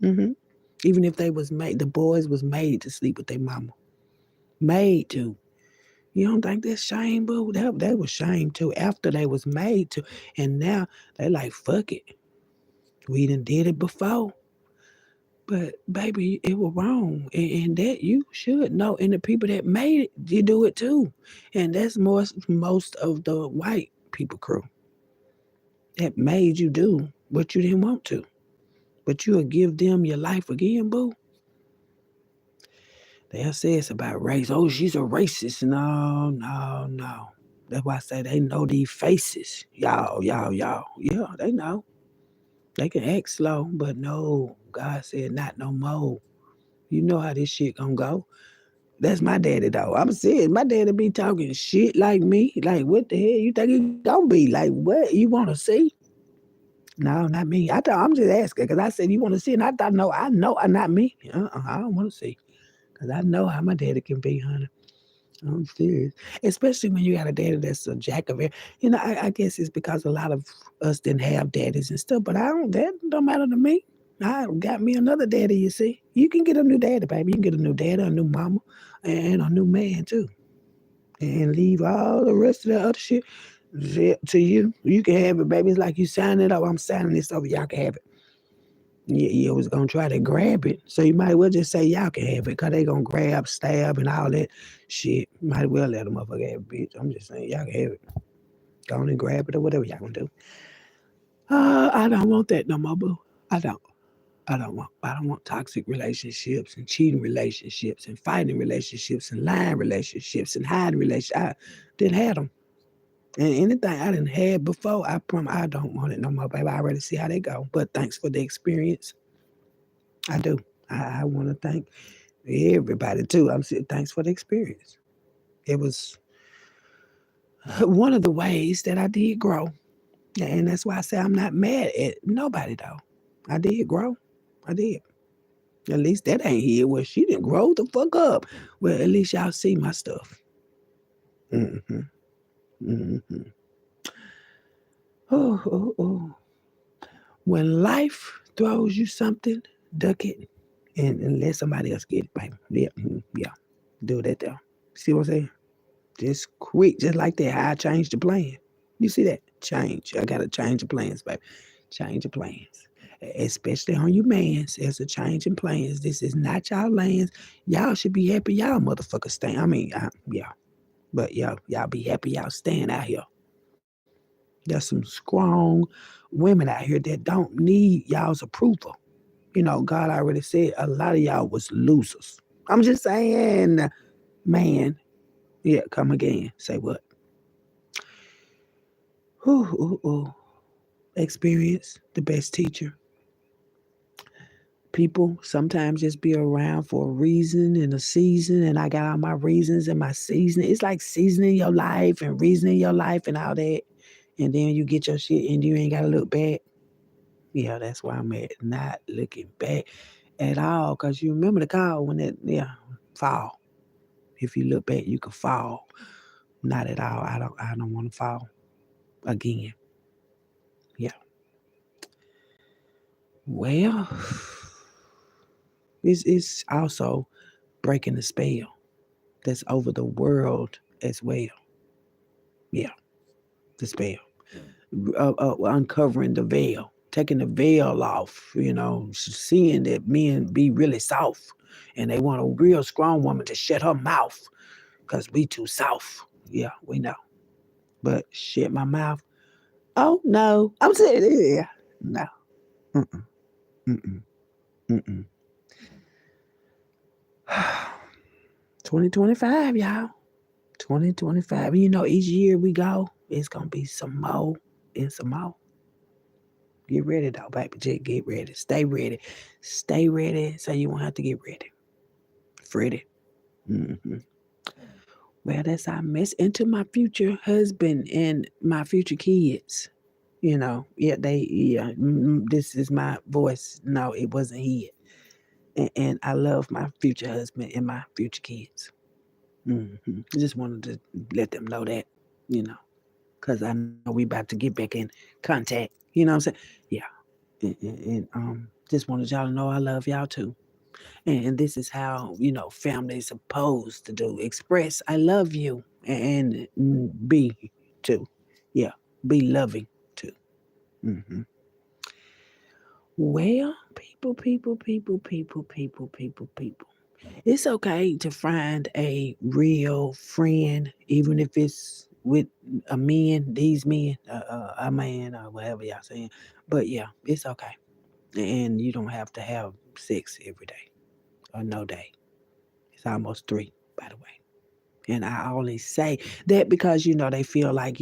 them. Even if they was made, the boys was made to sleep with their mama. Made to. You don't think that's shame, boo? That was shame too. After they was made to. And now they like, fuck it. We done did it before. But baby, it was wrong. And that you should know. And the people that made it, you do it too. And that's most of the white people crew that made you do what you didn't want to. But you'll give them your life again, boo. They'll say it's about race. Oh, she's a racist. No. That's why I say they know these faces. Y'all. Yeah, they know. They can act slow, but no. God said not no more. You know how this shit gonna go. That's my daddy though. I'm serious. My daddy be talking shit like me. Like what the hell you think it gonna be? Like what you want to see? No, not me. I'm just asking because I said you want to see, and I thought no, I know, not me. I don't want to see because I know how my daddy can be, honey. I'm serious. Especially when you got a daddy that's a jack of it. I guess it's because a lot of us didn't have daddies and stuff, but that don't matter to me. I got me another daddy, you see. You can get a new daddy, baby. You can get a new daddy, a new mama, and a new man too. And leave all the rest of the other shit to you. You can have it, baby. It's like you sign it up. I'm signing this over. Y'all can have it. You was gonna try to grab it, so you might well just say y'all can have it, cause they gonna grab, stab, and all that shit. Might well let them motherfucker have it, bitch. I'm just saying y'all can have it. Go on and grab it or whatever y'all gonna do. I don't want that no more, boo. I don't. I don't want toxic relationships and cheating relationships and fighting relationships and lying relationships and hiding relationships. I didn't have them. And anything I didn't have before, I don't want it no more, baby. I already see how they go. But thanks for the experience. I do. I want to thank everybody too. I'm saying thanks for the experience. It was one of the ways that I did grow. And that's why I say I'm not mad at nobody though. I did grow. I did. At least that ain't here. Well, she didn't grow the fuck up. Well, at least y'all see my stuff. Mm-hmm. Mm-hmm. Oh. When life throws you something, duck it and let somebody else get it, baby. Yeah. Do that though. See what I'm saying? Just quick, just like that. How I changed the plan. You see that? Change. I gotta change the plans, baby. Change the plans. Especially on you mans. There's a change in plans. This is not y'all lands. Y'all should be happy y'all motherfuckers staying. Yeah. But y'all be happy y'all staying out here. There's some strong women out here that don't need y'all's approval. God already said a lot of y'all was losers. I'm just saying, man. Yeah, come again. Say what? Ooh. Experience, the best teacher. People sometimes just be around for a reason and a season, and I got all my reasons and my season. It's like seasoning your life and reasoning your life and all that. And then you get your shit and you ain't got to look back. Yeah, that's why I'm at not looking back at all. Because you remember the call when fall. If you look back, you could fall. Not at all. I don't want to fall again. Yeah. Well, it's also breaking the spell that's over the world as well. Yeah, the spell. Uncovering the veil, taking the veil off, seeing that men be really soft and they want a real strong woman to shut her mouth because we too soft. Yeah, we know. But shut my mouth. Oh, no. I'm saying, yeah. No. Mm-mm. Mm-mm. Mm-mm. 2025, y'all. 2025. Each year we go, it's going to be some more and some more. Get ready, though, baby. Just get ready. Stay ready. Stay ready so you won't have to get ready. Ready. Mm-hmm. Well, that's our mess into my future husband and my future kids. This is my voice. No, it wasn't he. And I love my future husband and my future kids. I just wanted to let them know that, you know, because I know we about to get back in contact. You know what I'm saying? Yeah. And just wanted y'all to know I love y'all too. And this is how, family is supposed to do. Express I love you and be too. Yeah. Be loving too. hmm Well, people. It's okay to find a real friend, even if it's with a man, these men, a man, or whatever y'all saying. But yeah, it's okay. And you don't have to have sex every day or no day. It's almost 3, by the way. And I always say that because, they feel like,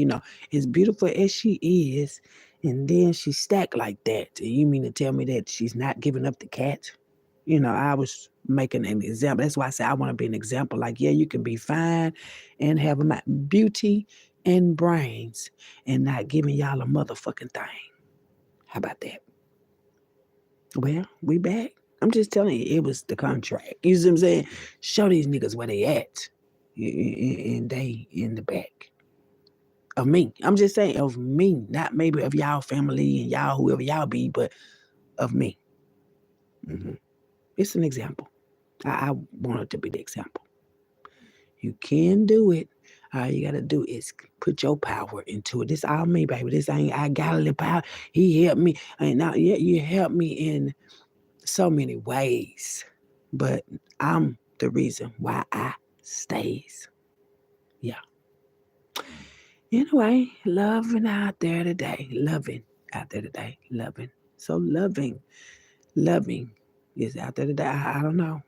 as beautiful as she is, and then she stacked like that. You mean to tell me that she's not giving up the cat? I was making an example. That's why I say I want to be an example. Like, yeah, you can be fine and have beauty and brains and not giving y'all a motherfucking thing. How about that? Well, we back. I'm just telling you, it was the contract. You see what I'm saying? Show these niggas where they at. And they in the back of me. I'm just saying of me, not maybe of y'all family and y'all whoever y'all be, but of me. hmm It's an example. I want it to be the example. You can do it. All you gotta do is put your power into it. This all me, baby. This ain't I got a little power. He helped me. And now, yeah, you helped me in so many ways. But I'm the reason why I stays. Yeah. Anyway, loving out there today. Loving out there today. Loving. So loving is out there today. I don't know.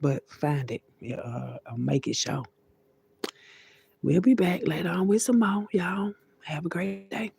But find it. Yeah, or make it show. We'll be back later on with some more, y'all. Have a great day.